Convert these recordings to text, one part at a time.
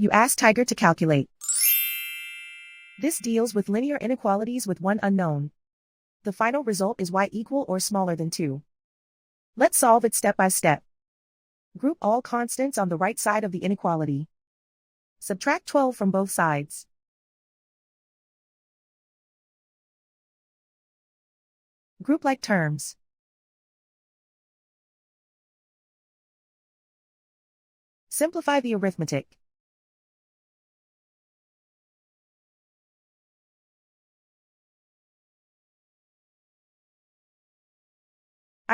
You ask Tiger to calculate. This deals with linear inequalities with one unknown. The final result is y equal or smaller than 2. Let's solve it step by step. Group all constants on the right side of the inequality. Subtract 12 from both sides. Group like terms. Simplify the arithmetic.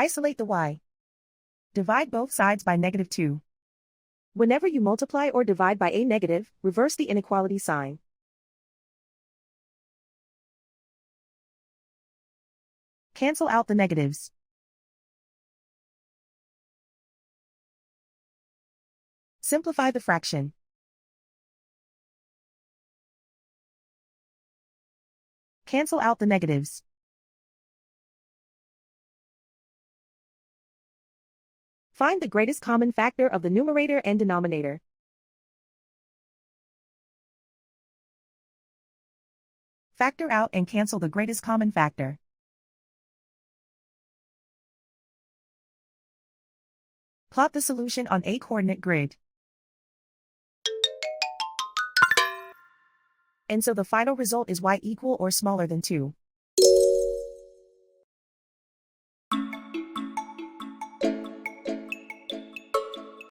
Isolate the y. Divide both sides by -2. Whenever you multiply or divide by a negative, reverse the inequality sign. Cancel out the negatives. Simplify the fraction. Cancel out the negatives. Find the greatest common factor of the numerator and denominator. Factor out and cancel the greatest common factor. Plot the solution on a coordinate grid. And so the final result is y equal or smaller than 2.